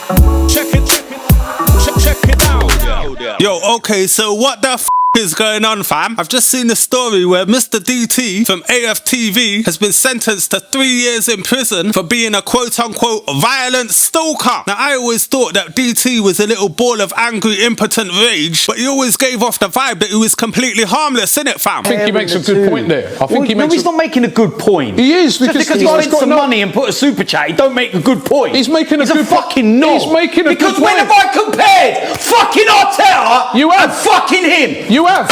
Check it out. Yo, okay, so what the is going on, fam? I've just seen a story where Mr. DT from AFTV has been sentenced to 3 years in prison for being a quote-unquote violent stalker. Now, I always thought that DT was a little ball of angry, impotent rage, but he always gave off the vibe that he was completely harmless, innit, fam? I think he makes a good point there. He's not making a good point. He is, because he spent some money and put a super chat, he don't make a good point. He's making a fucking knob. He's making a good point. Because when have I compared fucking Arteta and fucking him? You have.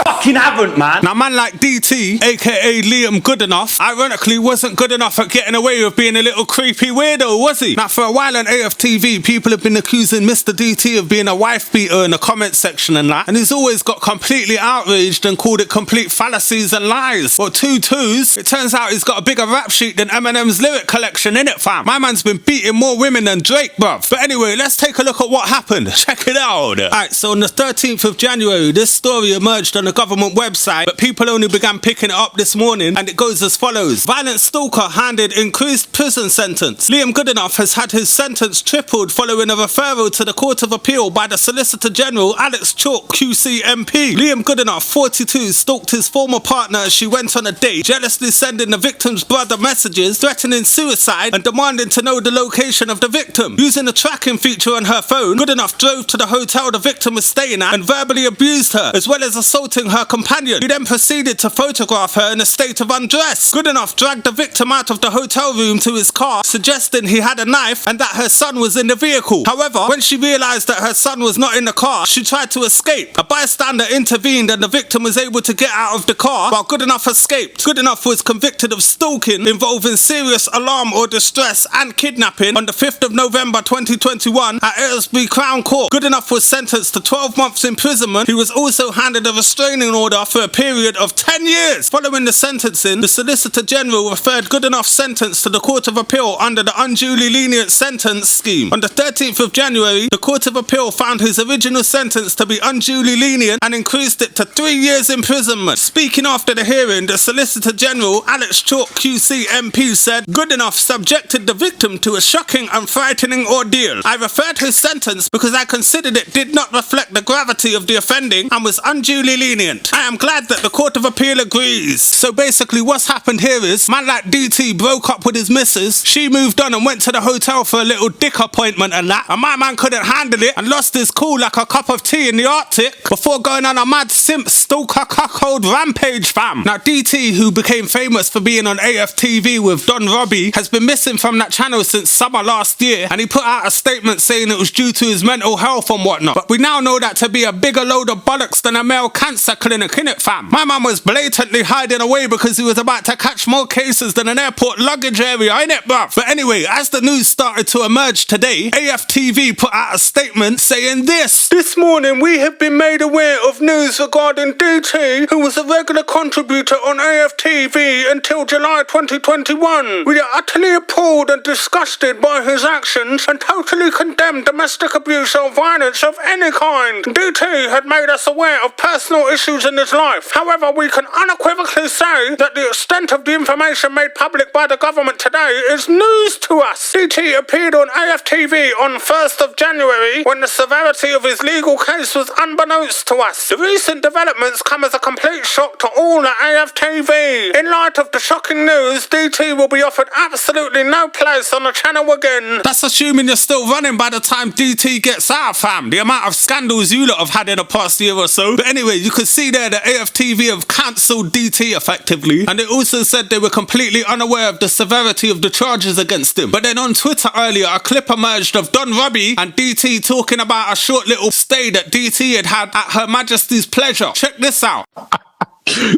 Fucking haven't, man. Now, man like DT, aka Liam Goodenough, ironically wasn't good enough at getting away with being a little creepy weirdo, was he? Now, for a while on AFTV, people have been accusing Mr. DT of being a wife beater in the comment section and that, and he's always got completely outraged and called it complete fallacies and lies. Well, 2 twos, it turns out he's got a bigger rap sheet than Eminem's lyric collection, innit, fam? My man's been beating more women than Drake, bruv. But anyway, let's take a look at what happened. Check it out. Alright, so on the 13th of January, this story emerged on the government website, but people only began picking it up this morning, and it goes as follows. Violent stalker handed increased prison sentence. Liam Goodenough has had his sentence tripled following a referral to the Court of Appeal by the Solicitor General Alex Chalk QC MP. Liam Goodenough, 42, stalked his former partner as she went on a date, jealously sending the victim's brother messages, threatening suicide and demanding to know the location of the victim. Using a tracking feature on her phone, Goodenough drove to the hotel the victim was staying at and verbally abused her, as well as assaulting her companion. He then proceeded to photograph her in a state of undress. Goodenough dragged the victim out of the hotel room to his car, suggesting he had a knife and that her son was in the vehicle. However, when she realized that her son was not in the car, she tried to escape. A bystander intervened and the victim was able to get out of the car while Goodenough escaped. Goodenough was convicted of stalking involving serious alarm or distress and kidnapping on the 5th of November 2021 at Aylesbury Crown Court. Goodenough was sentenced to 12 months imprisonment. He was also handed a restraining order for a period of 10 years. Following the sentencing, the Solicitor General referred Goodenoug's sentence to the Court of Appeal under the unduly lenient sentence scheme. On the 13th of January, the Court of Appeal found his original sentence to be unduly lenient and increased it to 3 years imprisonment. Speaking after the hearing, the Solicitor General Alex Chalk QC MP said, Goodenough subjected the victim to a shocking and frightening ordeal. I referred his sentence because I considered it did not reflect the gravity of the offending and was unduly lenient. I am glad that the Court of Appeal agrees. So basically what's happened here is, man like DT broke up with his missus, she moved on and went to the hotel for a little dick appointment and that, and my man couldn't handle it and lost his cool like a cup of tea in the Arctic before going on a mad simp stalker cuckold rampage, fam. Now DT, who became famous for being on AFTV with Don Robbie, has been missing from that channel since summer last year, and he put out a statement saying it was due to his mental health and whatnot. But we now know that to be a bigger load of bollocks than a male cancer clinic, innit, fam? My man was blatantly hiding away because he was about to catch more cases than an airport luggage area, innit, bruv? But anyway, as the news started to emerge today, AFTV put out a statement saying this. This morning we have been made aware of news regarding DT, who was a regular contributor on AFTV until July 2021. We are utterly appalled and disgusted by his actions and totally condemn domestic abuse or violence of any kind. DT had made us aware of personal issues in his life. However, we can unequivocally say that the extent of the information made public by the government today is news to us. DT appeared on AFTV on 1st of January when the severity of his legal case was unbeknownst to us. The recent developments come as a complete shock to all at AFTV. In light of the shocking news, DT will be offered absolutely no place on the channel again. That's assuming you're still running by the time DT gets out, fam. The amount of scandals you lot have had in the past year or so. But anyway, you can see there that AFTV have cancelled DT effectively, and they also said they were completely unaware of the severity of the charges against him. But then on Twitter earlier, a clip emerged of Don Robbie and DT talking about a short little stay that DT had at Her Majesty's pleasure. Check this out.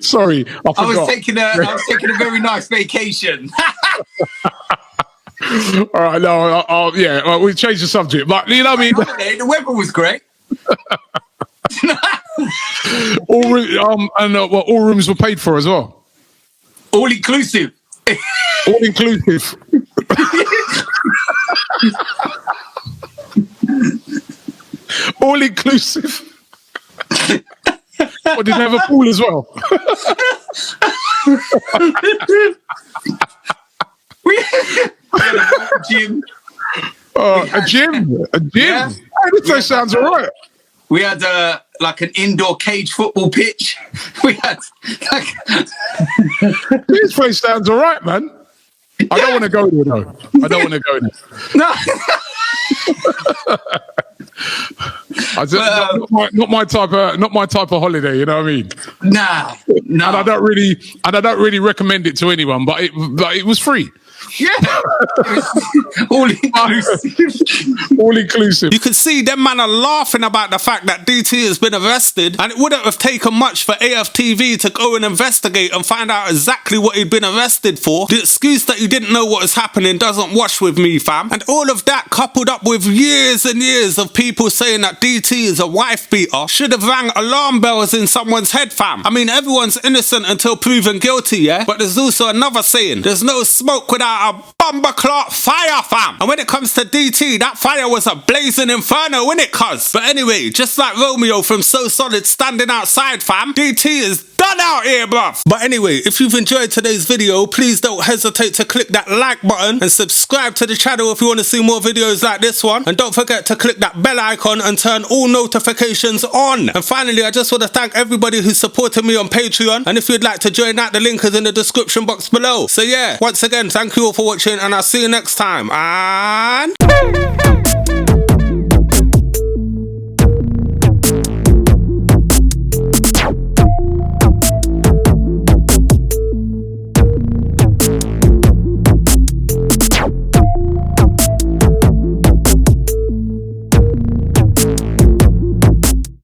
Sorry, I forgot. I was taking a very nice vacation. All right, no, yeah, we changed the subject, but you know what I mean. The weather was great. All rooms were paid for as well. All inclusive. All inclusive. All inclusive. What, did they have a pool as well? Gym. A gym. Yeah. Hey, this place sounds all right. We had like an indoor cage football pitch. We had like This place sounds all right, man. I don't want to go there though. I don't want to go there. no. Not my type of holiday. You know what I mean? Nah. And I don't really recommend it to anyone. But it was free. Yeah. All inclusive. All inclusive. You can see them man are laughing about the fact that DT has been arrested, and it wouldn't have taken much for AFTV to go and investigate and find out exactly what he'd been arrested for. The excuse that he didn't know what was happening doesn't wash with me, fam. And all of that coupled up with years and years of people saying that DT is a wife beater should have rang alarm bells in someone's head, fam. I mean, everyone's innocent until proven guilty, yeah? But there's also another saying, there's no smoke without a bomber clock fire, fam. And when it comes to DT, that fire was a blazing inferno, innit, cuz? But anyway, just like Romeo from So Solid standing outside, fam, DT is done out here, bruv. But anyway, if you've enjoyed today's video, please don't hesitate to click that like button and subscribe to the channel if you want to see more videos like this one. And don't forget to click that bell icon and turn all notifications on. And finally, I just want to thank everybody who's supported me on Patreon. And if you'd like to join that, the link is in the description box below. So yeah, once again, thank you all for watching, and I'll see you next time. And